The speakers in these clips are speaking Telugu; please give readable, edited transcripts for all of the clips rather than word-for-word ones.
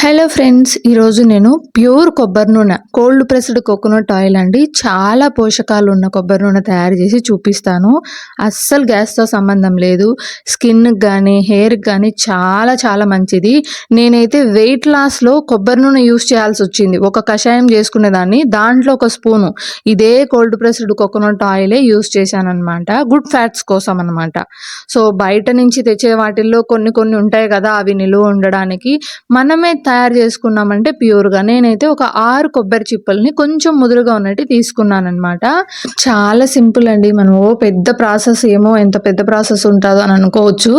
హలో ఫ్రెండ్స్, ఈరోజు నేను ప్యూర్ కొబ్బరి నూనె కోల్డ్ ప్రెస్డ్ కోకోనట్ ఆయిల్ అండి. చాలా పోషకాలు ఉన్న కొబ్బరి నూనె తయారు చేసి చూపిస్తాను. అస్సలు గ్యాస్తో సంబంధం లేదు. స్కిన్కి కానీ హెయిర్కి కానీ చాలా చాలా మంచిది. నేనైతే వెయిట్ లాస్లో కొబ్బరి నూనె యూస్ చేయాల్సి వచ్చింది. ఒక కషాయం చేసుకునేదాన్ని, దాంట్లో ఒక స్పూను ఇదే కోల్డ్ ప్రెస్డ్ కోకోనట్ ఆయిలే యూస్ చేశానమాట. గుడ్ ఫ్యాట్స్ కోసం అనమాట. సో బయట నుంచి తెచ్చే వాటిల్లో కొన్ని కొన్ని ఉంటాయి కదా, అవి నిలువ ఉండడానికి మనమే తయారు చేసుకున్నామంటే ప్యూర్గా. నేనైతే ఒక 6 కొబ్బరి చిప్పల్ని కొంచెం ముదురుగా ఉన్నట్టు తీసుకున్నానమాట. చాలా సింపుల్ అండి. మనం పెద్ద ప్రాసెస్ ఏమో, ఎంత పెద్ద ప్రాసెస్ ఉంటుందో అని అనుకోవచ్చు.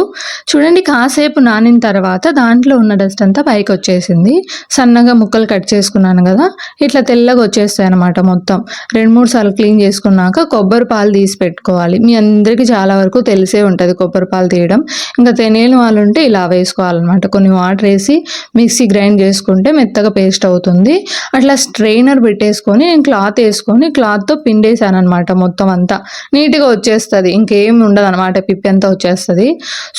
చూడండి, కాసేపు నానిన తర్వాత దాంట్లో ఉన్న డస్ట్ అంతా పైకి వచ్చేసింది. సన్నగా ముక్కలు కట్ చేసుకున్నాను కదా, ఇట్లా తెల్లగా వచ్చేస్తాయి అనమాట. మొత్తం 2-3 సార్లు క్లీన్ చేసుకున్నాక కొబ్బరి పాలు తీసి పెట్టుకోవాలి. మీ అందరికీ చాలా వరకు తెలిసే ఉంటుంది కొబ్బరి పాలు తీయడం. ఇంకా తెలియని వాళ్ళు ఉంటే ఇలా వేసుకోవాలన్నమాట. కొన్ని వాటర్ వేసి మిక్సీ గ్రైండ్ చేసుకుంటే మెత్తగా పేస్ట్ అవుతుంది. అట్లా స్ట్రైనర్ పెట్టేసుకొని నేను క్లాత్ వేసుకొని క్లాత్తో పిండేసాను అనమాట. మొత్తం అంతా నీట్గా వచ్చేస్తుంది, ఇంకేం ఉండదు అనమాట, పిప్పి అంతా వచ్చేస్తుంది.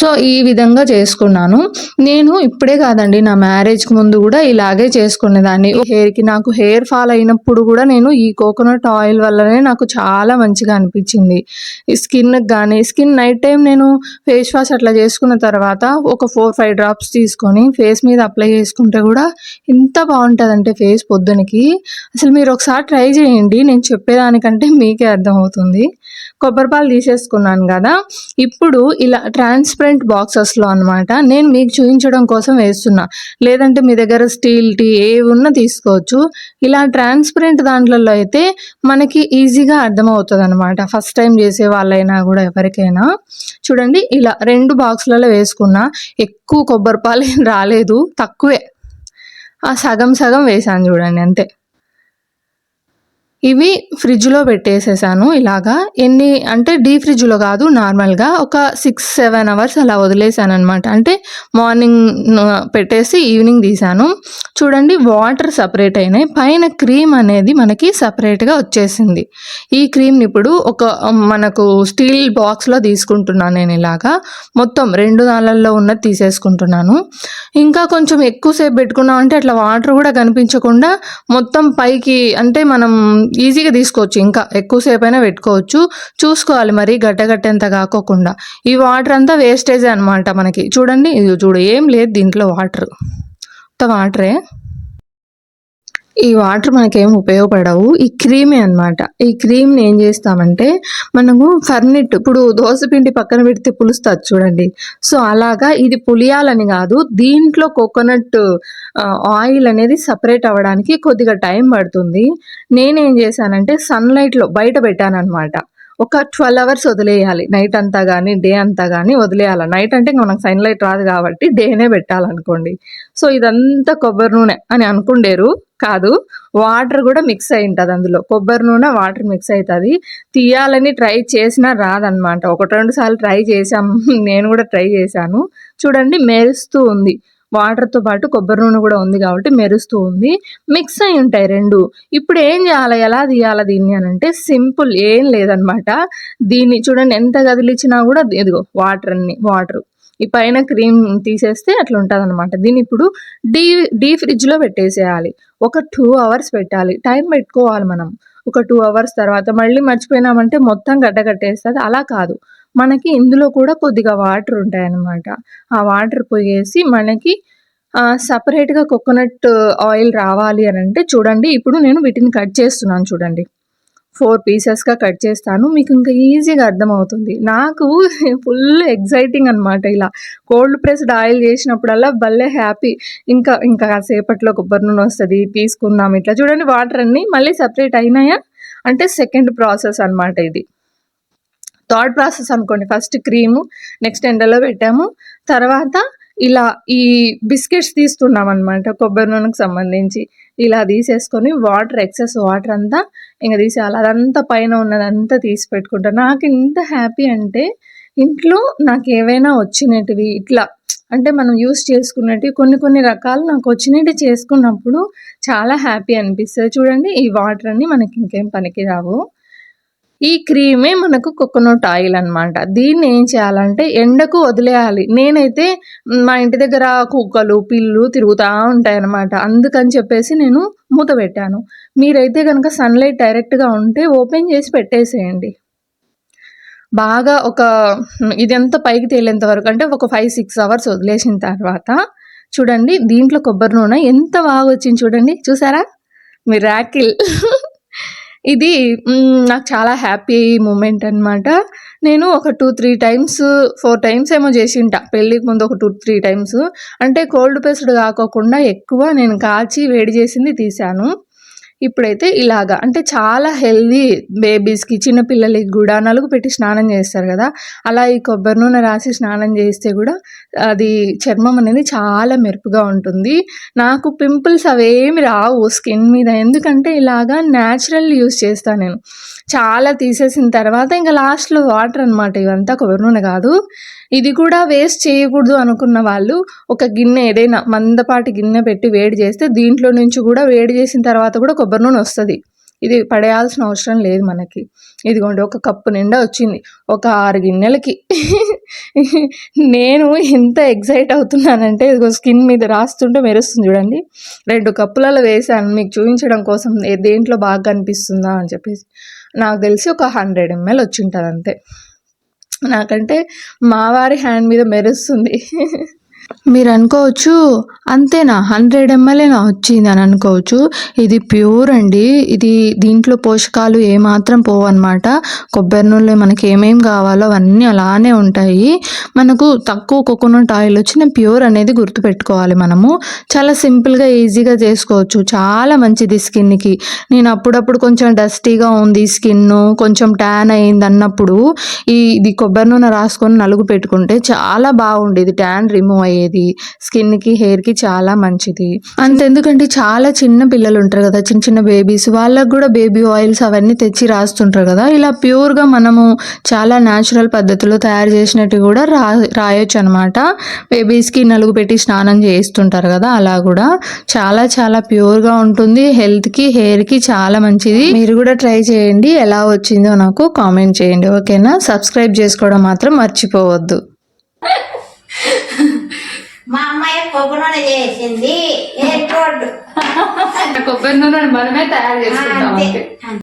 సో ఈ విధంగా చేసుకున్నాను. నేను ఇప్పుడే కాదండి, నా మ్యారేజ్కి ముందు కూడా ఇలాగే చేసుకునేదాన్ని. హెయిర్కి నాకు హెయిర్ ఫాల్ అయినప్పుడు కూడా నేను ఈ కోకోనట్ ఆయిల్ వల్లనే నాకు చాలా మంచిగా అనిపించింది. ఈ స్కిన్కి కానీ, స్కిన్ నైట్ టైం నేను ఫేస్ వాష్ అట్లా చేసుకున్న తర్వాత ఒక 4-5 డ్రాప్స్ తీసుకొని ఫేస్ మీద అప్లై చేసుకుంటే కూడా ఎంత బాగుంటుందంటే ఫేస్ పొద్దునకి. అసలు మీరు ఒకసారి ట్రై చేయండి, నేను చెప్పేదానికంటే మీకే అర్థమవుతుంది. కొబ్బరి పాలు తీసేసుకున్నాను కదా, ఇప్పుడు ఇలా ట్రాన్స్పరెంట్ బాక్సెస్లో అనమాట నేను మీకు చూపించడం కోసం వేస్తున్నా. లేదంటే మీ దగ్గర స్టీల్ టీ ఏవి ఉన్నా తీసుకోవచ్చు. ఇలా ట్రాన్స్పరెంట్ దాంట్లో అయితే మనకి ఈజీగా అర్థమవుతుంది అనమాట, ఫస్ట్ టైం చేసే వాళ్ళైనా కూడా ఎవరికైనా. చూడండి, ఇలా 2 బాక్సులలో వేసుకున్నా. ఎక్కువ కొబ్బరి పాలు ఏం రాలేదు, తక్కువే, సగం సగం వేసాను చూడండి, అంతే. ఇవి ఫ్రిడ్జ్లో పెట్టేసేసాను. ఇలాగా ఎన్ని అంటే డీ ఫ్రిడ్జ్లో కాదు, నార్మల్గా ఒక 6-7 అవర్స్ అలా వదిలేసాను అనమాట. అంటే మార్నింగ్ పెట్టేసి ఈవినింగ్ తీసాను. చూడండి, వాటర్ సపరేట్ అయినాయి, పైన క్రీమ్ అనేది మనకి సపరేట్గా వచ్చేసింది. ఈ క్రీమ్ని ఇప్పుడు ఒక మనకు స్టీల్ బాక్స్లో తీసుకుంటున్నాను నేను. ఇలాగా మొత్తం 2 నాళ్ళల్లో ఉన్నది తీసేసుకుంటున్నాను. ఇంకా కొంచెం ఎక్కువసేపు పెట్టుకున్నాం అంటే అట్లా వాటర్ కూడా కనిపించకుండా మొత్తం పైకి, అంటే మనం ఈజీగా తీసుకోవచ్చు, ఇంకా ఎక్కువసేపు అయినా పెట్టుకోవచ్చు. చూసుకోవాలి మరి గడ్డగట్టేంత కాకోకుండా. ఈ వాటర్ అంతా వేస్టేజే అనమాట మనకి. చూడండి, ఇది చూడు, ఏం లేదు దీంట్లో, వాటర్ వాటరే. ఈ వాటర్ మనకేం ఉపయోగపడవు, ఈ క్రీమే అనమాట. ఈ క్రీమ్ని ఏం చేస్తామంటే మనము ఫర్నిట్, ఇప్పుడు దోసపిండి పక్కన పెడితే పులుస్తుంది చూడండి, సో అలాగా ఇది పులియాలని కాదు, దీంట్లో కోకోనట్ ఆయిల్ అనేది సపరేట్ అవ్వడానికి కొద్దిగా టైం పడుతుంది. నేనేం చేశానంటే సన్లైట్లో బయట పెట్టాను అనమాట. ఒక 12 అవర్స్ వదిలేయాలి, నైట్ అంతా కానీ డే అంతా కానీ వదిలేయాలి. నైట్ అంటే మనకు సన్లైట్ రాదు కాబట్టి డేనే పెట్టాలనుకోండి. సో ఇదంతా కొబ్బరి నూనె అని అనుకుండేరు, కాదు, వాటర్ కూడా మిక్స్ అయి ఉంటుంది అందులో. కొబ్బరి నూనె వాటర్ మిక్స్ అవుతుంది. తీయాలని ట్రై చేసినా రాదనమాట. 1-2 సార్లు ట్రై చేసాం, నేను కూడా ట్రై చేశాను. చూడండి, మెరుస్తూ ఉంది, వాటర్తో పాటు కొబ్బరి నూనె కూడా ఉంది కాబట్టి మెరుస్తూ ఉంది. మిక్స్ అయి ఉంటాయి 2. ఇప్పుడు ఏం చేయాలి, ఎలా తీయాలి దీన్ని అని అంటే సింపుల్, ఏం లేదనమాట. దీన్ని చూడండి, ఎంత కదిలిచ్చినా కూడా ఇదిగో వాటర్ ఈ పైన క్రీమ్ తీసేస్తే అట్లా ఉంటుంది అనమాట. దీన్ని ఇప్పుడు డీ ఫ్రిడ్జ్లో పెట్టేసేయాలి. ఒక 2 అవర్స్ పెట్టాలి, టైం పెట్టుకోవాలి మనం. ఒక 2 అవర్స్ తర్వాత మళ్ళీ మర్చిపోయినామంటే మొత్తం గడ్డగట్టేస్తుంది. అలా కాదు, మనకి ఇందులో కూడా కొద్దిగా వాటర్ ఉంటాయన్నమాట. ఆ వాటర్ పోయేసి మనకి సపరేట్గా కోకోనట్ ఆయిల్ రావాలి అని అంటే చూడండి, ఇప్పుడు నేను వీటిని కట్ చేస్తున్నాను చూడండి. 4 పీసెస్గా కట్ చేస్తాను, మీకు ఇంకా ఈజీగా అర్థమవుతుంది. నాకు ఫుల్ ఎగ్జైటింగ్ అనమాట. ఇలా కోల్డ్ ప్రెస్డ్ ఆయిల్ చేసినప్పుడల్లా భలే హ్యాపీ. ఇంకా కాసేపట్లో కొబ్బరి నూనె వస్తుంది, తీసుకుందాం. ఇట్లా చూడండి, వాటర్ అన్నీ మళ్ళీ సపరేట్ అయినాయా అంటే సెకండ్ ప్రాసెస్ అనమాట ఇది. థర్డ్ ప్రాసెస్ అనుకోండి. ఫస్ట్ క్రీము, నెక్స్ట్ ఎండలో పెట్టాము, తర్వాత ఇలా ఈ బిస్కెట్స్ తీస్తున్నాం అనమాట కొబ్బరి నూనెకు సంబంధించి. ఇలా తీసేసుకొని వాటర్, ఎక్సెస్ వాటర్ అంతా ఇంకా తీసేయాలి. అదంతా పైన ఉన్నదంతా తీసి పెట్టుకుంటాను. నాకు ఇంత హ్యాపీ అంటే, ఇంట్లో నాకు ఏవైనా వచ్చినటివి ఇట్లా, అంటే మనం యూస్ చేసుకున్నట్టు కొన్ని రకాలు నాకు వచ్చినట్టు చేసుకున్నప్పుడు చాలా హ్యాపీ అనిపిస్తుంది. చూడండి, ఈ వాటర్ అన్నీ మనకి ఇంకేం పనికి రావు. ఈ క్రీమే మనకు కోకోనట్ ఆయిల్ అనమాట. దీన్ని ఏం చేయాలంటే ఎండకు వదిలేయాలి. నేనైతే మా ఇంటి దగ్గర కుక్కలు పిల్లు తిరుగుతూ ఉంటాయన్నమాట. అందుకని చెప్పేసి నేను మూత పెట్టాను. మీరైతే కనుక సన్లైట్ డైరెక్ట్గా ఉంటే ఓపెన్ చేసి పెట్టేసేయండి. బాగా ఇదంతా పైకి తేలేంత వరకు, అంటే ఒక 5-6 అవర్స్ వదిలేసిన తర్వాత చూడండి, దీంట్లో కొబ్బరి నూనె ఎంత బాగా వచ్చింది చూడండి. చూసారా, మిరాకిల్. ఇది నాకు చాలా హ్యాపీ మూమెంట్ అనమాట. నేను ఒక 2-3 టైమ్స్ 4 టైమ్స్ ఏమో చేసింటా పెళ్ళికి ముందు, ఒక 2-3 టైమ్స్. అంటే కోల్డ్ ప్రెస్డ్ కాకోకుండా ఎక్కువ నేను కాచి వేడి చేసింది తీసాను. ఇప్పుడైతే ఇలాగా, అంటే చాలా హెల్దీ. బేబీస్కి చిన్నపిల్లలకి కూడా నలుగు పెట్టి స్నానం చేస్తారు కదా, అలా ఈ కొబ్బరి నూనె రాసి స్నానం చేస్తే కూడా అది చర్మం అనేది చాలా మెరుపుగా ఉంటుంది. నాకు పింపుల్స్ అవేమి రావు స్కిన్ మీద, ఎందుకంటే ఇలాగా న్యాచురల్ యూస్ చేస్తాను నేను. చాలా తీసేసిన తర్వాత ఇంకా లాస్ట్లో వాటర్ అనమాట, ఇవంతా కొబ్బరి నూనె కాదు. ఇది కూడా వేస్ట్ చేయకూడదు అనుకున్న వాళ్ళు ఒక గిన్నె, ఏదైనా మందపాటి గిన్నె పెట్టి వేడి చేస్తే దీంట్లో నుంచి కూడా వేడి చేసిన తర్వాత కూడా కొబ్బరి నూనె వస్తుంది. ఇది పడేయాల్సిన అవసరం లేదు మనకి. ఇదిగోండి, ఒక కప్పు నిండా వచ్చింది ఒక 6 గిన్నెలకి. నేను ఎంత ఎగ్జైట్ అవుతున్నానంటే ఇదిగో స్కిన్ మీద రాస్తుంటే మెరుస్తుంది చూడండి. 2 కప్పులలో వేసాను మీకు చూపించడం కోసం, దేంట్లో బాగా కనిపిస్తుందా అని చెప్పేసి. నాకు తెలిసి ఒక 100 ml వచ్చి ఉంటుంది అంతే. నాకంటే మా వారి హ్యాండ్ మీద మెరుస్తుంది. మీరు అనుకోవచ్చు, అంతేనా 100 mlఏనా వచ్చింది అని అనుకోవచ్చు. ఇది ప్యూర్ అండి. దీంట్లో పోషకాలు ఏమాత్రం పోవన్నమాట. కొబ్బరి నూనెలో మనకి ఏమేమి కావాలో అవన్నీ అలానే ఉంటాయి. మనకు తక్కువ కోకోనట్ ఆయిల్ వచ్చిన ప్యూర్ అనేది గుర్తుపెట్టుకోవాలి. మనము చాలా సింపుల్గా ఈజీగా చేసుకోవచ్చు. చాలా మంచిది స్కిన్కి. నేను అప్పుడప్పుడు కొంచెం డస్టీగా ఉంది స్కిన్, కొంచెం ట్యాన్ అయింది అన్నప్పుడు ఇది కొబ్బరి నూనె రాసుకొని నలుగు పెట్టుకుంటే చాలా బాగుండేది. ట్యాన్ రిమూవ్ అయ్యేది. స్కిన్కి హెయిర్కి చాలా మంచిది. అంతెందుకంటే చాలా చిన్న పిల్లలు ఉంటారు కదా, చిన్న చిన్న బేబీస్, వాళ్ళకు కూడా బేబీ ఆయిల్స్ అవన్నీ తెచ్చి రాస్తుంటారు కదా. ఇలా ప్యూర్గా మనము చాలా న్యాచురల్ పద్ధతిలో తయారు చేసినట్టు కూడా రాయొచ్చు అనమాట. బేబీస్కి నలుగు పెట్టి స్నానం చేస్తుంటారు కదా, అలా కూడా చాలా చాలా ప్యూర్గా ఉంటుంది. హెల్త్కి హెయిర్కి చాలా మంచిది. మీరు కూడా ట్రై చేయండి. ఎలా వచ్చిందో నాకు కామెంట్ చేయండి, ఓకేనా? సబ్స్క్రైబ్ చేసుకోవడం మాత్రం మర్చిపోవద్దు. మా అమ్మాయి కొబ్బరి నూనె చేసింది. కొబ్బరి నూనె మనమే తయారు చేసుకుంటాం.